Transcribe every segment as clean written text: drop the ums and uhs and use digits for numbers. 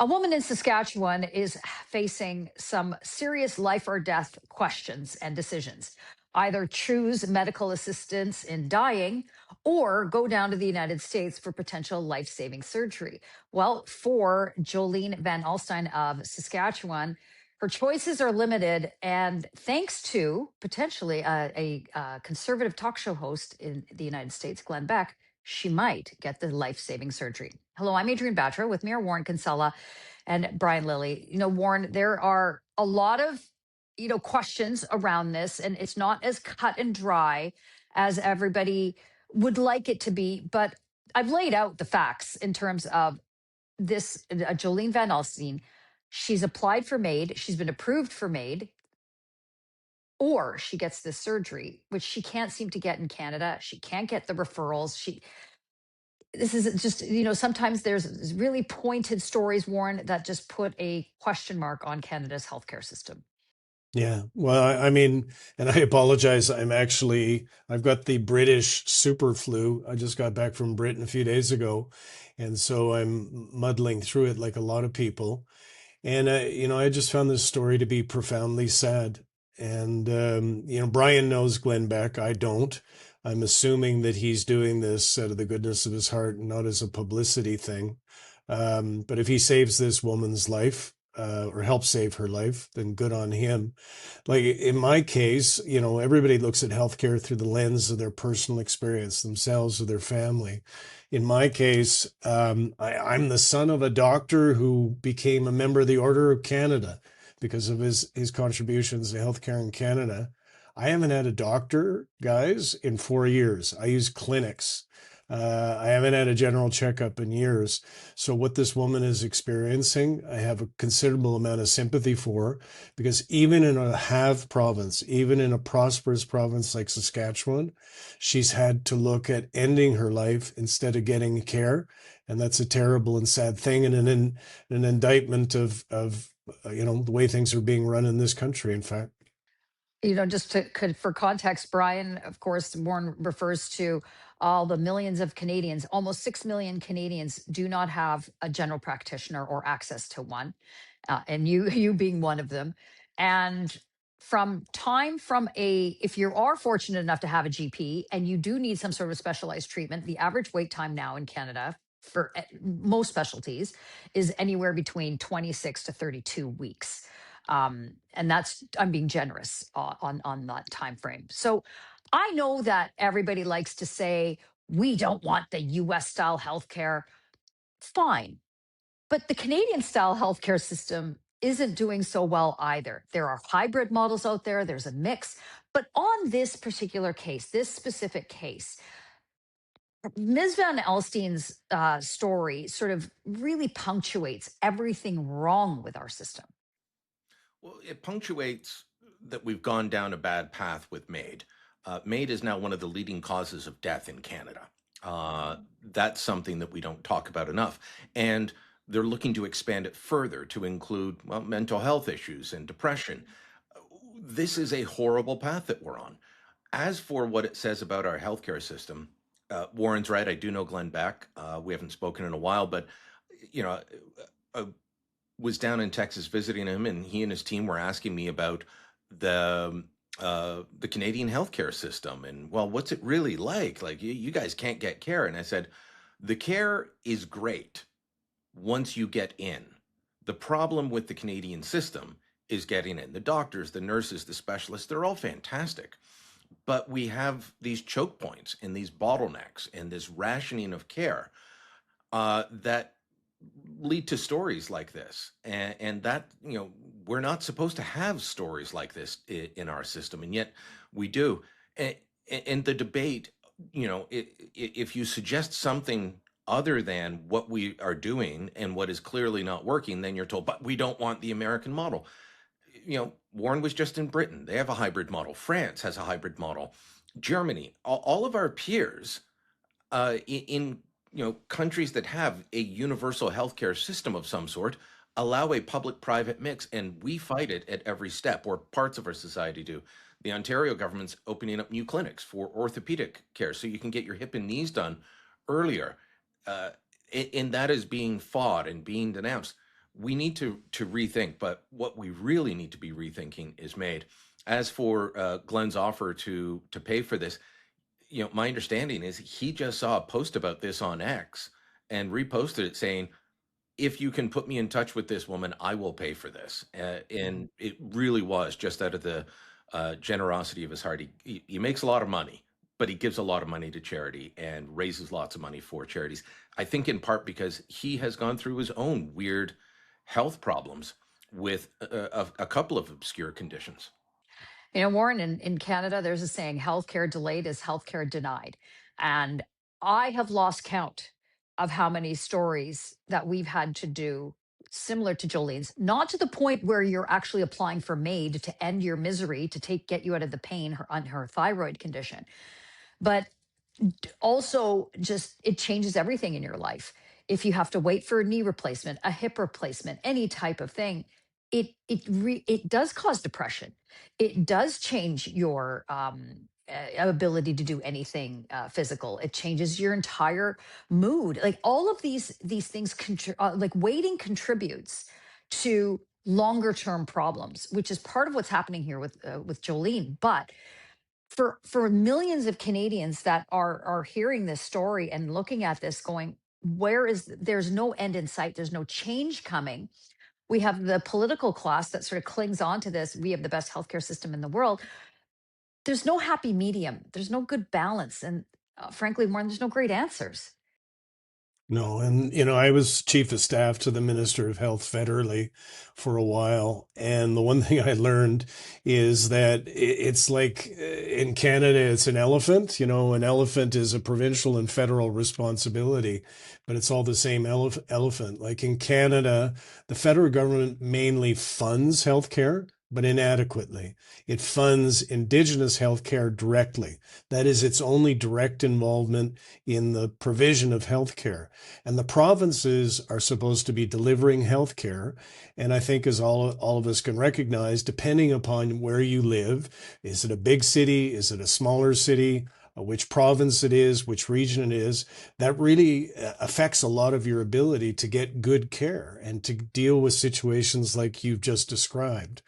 A woman in Saskatchewan is facing some serious life or death questions and decisions. Either choose medical assistance in dying or go down to the United States for potential life saving surgery. Well, for Jolene Van Alstine of Saskatchewan, her choices are limited. And thanks to potentially a conservative talk show host in the United States, Glenn Beck, she might get the life saving surgery. Hello, I'm Adrienne Batra. With me are Warren Kinsella and Brian Lilly. Warren, there are a lot of questions around this, and it's not as cut and dry as everybody would like it to be. But I've laid out the facts in terms of this. Jolene Van Alstine, she's applied for MAID, she's been approved for MAID, or she gets this surgery, which she can't seem to get in Canada. She can't get the referrals. This is just, sometimes there's really pointed stories, Warren, that just put a question mark on Canada's healthcare system. Yeah. Well, I mean, and I apologize. I've got the British super flu. I just got back from Britain a few days ago. And so I'm muddling through it like a lot of people. And, I just found this story to be profoundly sad. And, Brian knows Glenn Beck. I don't. I'm assuming that he's doing this out of the goodness of his heart and not as a publicity thing. But if he saves this woman's life, or help save her life, then good on him. Like in my case, everybody looks at healthcare through the lens of their personal experience, themselves or their family. In my case, I'm the son of a doctor who became a member of the Order of Canada because of his contributions to healthcare in Canada. I haven't had a doctor, guys, in 4 years. I use clinics. I haven't had a general checkup in years. So what this woman is experiencing, I have a considerable amount of sympathy for, because even in a have province, even in a prosperous province like Saskatchewan, she's had to look at ending her life instead of getting care. And that's a terrible and sad thing, and an indictment of the way things are being run in this country, in fact. Just for context, Brian, of course, Warren refers to all the millions of Canadians. Almost 6 million Canadians do not have a general practitioner or access to one, and you being one of them. And if you are fortunate enough to have a GP and you do need some sort of specialized treatment, the average wait time now in Canada for most specialties is anywhere between 26 to 32 weeks. And that's, I'm being generous on that time frame. So I know that everybody likes to say we don't want the US style healthcare. Fine. But the Canadian style healthcare system isn't doing so well either. There are hybrid models out there, there's a mix. But on this particular case, this specific case, Ms. Van Alstine's story sort of really punctuates everything wrong with our system. Well, it punctuates that we've gone down a bad path with MAID. MAID is now one of the leading causes of death in Canada. That's something that we don't talk about enough. And they're looking to expand it further to include, well, mental health issues and depression. This is a horrible path that we're on. As for what it says about our healthcare system, Warren's right. I do know Glenn Beck. We haven't spoken in a while, but you know, I was down in Texas visiting him, and he and his team were asking me about the Canadian healthcare system, and well, what's it really like? Like you guys can't get care, and I said, the care is great once you get in. The problem with the Canadian system is getting in. The doctors, the nurses, the specialists, they're all fantastic. But we have these choke points and these bottlenecks and this rationing of care that lead to stories like this. And that, we're not supposed to have stories like this in our system. And yet we do. And the debate, if you suggest something other than what we are doing and what is clearly not working, then you're told, but we don't want the American model. Warren was just in Britain. They have a hybrid model. France has a hybrid model. Germany, all of our peers in countries that have a universal healthcare system of some sort allow a public-private mix, and we fight it at every step, or parts of our society do. The Ontario government's opening up new clinics for orthopedic care, so you can get your hip and knees done earlier, and that is being fought and being denounced. we need to rethink. But what we really need to be rethinking is Maid. As for Glenn's offer to pay for this, my understanding is he just saw a post about this on X and reposted it saying, if you can put me in touch with this woman, I will pay for this. And it really was just out of the generosity of his heart. He makes a lot of money, but he gives a lot of money to charity and raises lots of money for charities. I think in part because he has gone through his own weird health problems with a couple of obscure conditions. Warren, in Canada, there's a saying, healthcare delayed is healthcare denied. And I have lost count of how many stories that we've had to do similar to Jolene's, not to the point where you're actually applying for MAID to end your misery, to get you out of the pain on her thyroid condition, but also just it changes everything in your life. If you have to wait for a knee replacement, a hip replacement, any type of thing, it does cause depression. It does change your ability to do anything physical. It changes your entire mood. Like all of these things, like waiting contributes to longer term problems, which is part of what's happening here with Jolene. But for millions of Canadians that are hearing this story and looking at this going, there's no end in sight, there's no change coming. We have the political class that sort of clings on to this. We have the best healthcare system in the world. There's no happy medium. There's no good balance. And frankly, more, there's no great answers. No, and I was chief of staff to the Minister of Health federally for a while, and the one thing I learned is that it's like in Canada, it's an elephant. An elephant is a provincial and federal responsibility, but it's all the same elephant. Like in Canada, the federal government mainly funds healthcare, but inadequately. It funds Indigenous healthcare directly. That is its only direct involvement in the provision of healthcare. And the provinces are supposed to be delivering healthcare. And I think, as all of us can recognize, depending upon where you live, is it a big city? Is it a smaller city? Which province it is, which region it is, that really affects a lot of your ability to get good care and to deal with situations like you've just described.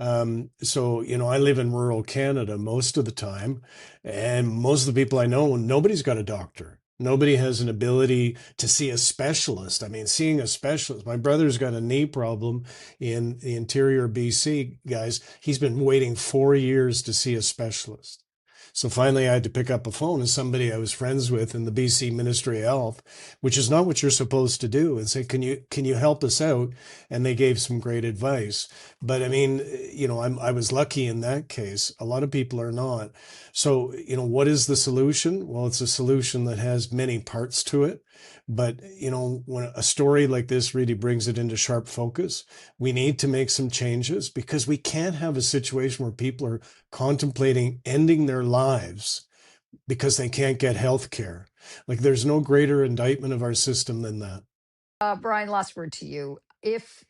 So, I live in rural Canada most of the time, and most of the people I know, nobody's got a doctor. Nobody has an ability to see a specialist. I mean, seeing a specialist, my brother's got a knee problem in the interior BC, guys. He's been waiting 4 years to see a specialist. So finally, I had to pick up a phone as somebody I was friends with in the BC Ministry of Health, which is not what you're supposed to do, and say, can you help us out? And they gave some great advice. But I mean, I was lucky in that case. A lot of people are not. So, what is the solution? Well, it's a solution that has many parts to it. But, when a story like this really brings it into sharp focus, we need to make some changes, because we can't have a situation where people are contemplating ending their lives because they can't get health care. Like, there's no greater indictment of our system than that. Brian, last word to you. If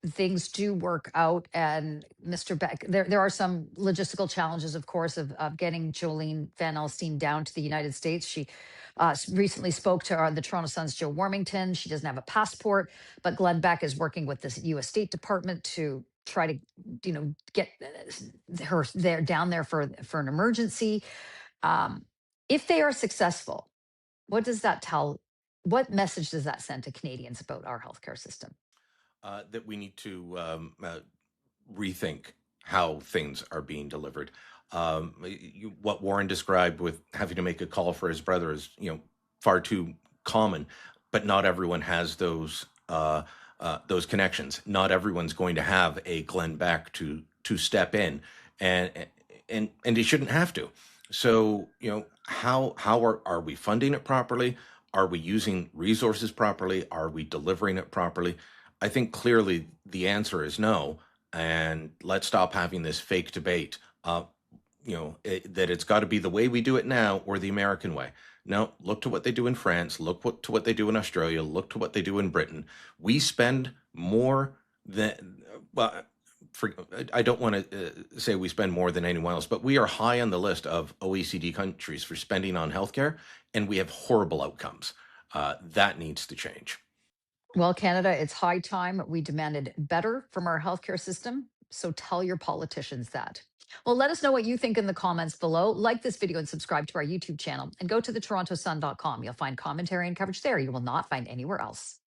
things do work out and Mr. Beck, there are some logistical challenges, of course, of getting Jolene Van Alstine down to the United States. She recently spoke to the Toronto Sun's Joe Warmington. She doesn't have a passport, but Glenn Beck is working with the U.S. State Department to try to, get her down there for an emergency. If they are successful, what does that tell? What message does that send to Canadians about our healthcare system? That we need to rethink how things are being delivered. What Warren described with having to make a call for his brother is, far too common. But not everyone has those connections. Not everyone's going to have a Glenn Beck to step in, and he shouldn't have to. So, how are we funding it properly? Are we using resources properly? Are we delivering it properly? I think clearly the answer is no. And let's stop having this fake debate, that it's got to be the way we do it now or the American way. No, look to what they do in France. To what they do in Australia. Look to what they do in Britain. We spend more than, well, I don't want to say we spend more than anyone else, but we are high on the list of OECD countries for spending on healthcare, and we have horrible outcomes. That needs to change. Well, Canada, it's high time we demanded better from our healthcare system. So tell your politicians that. Well, let us know what you think in the comments below. Like this video and subscribe to our YouTube channel and go to the torontosun.com. You'll find commentary and coverage there you will not find anywhere else.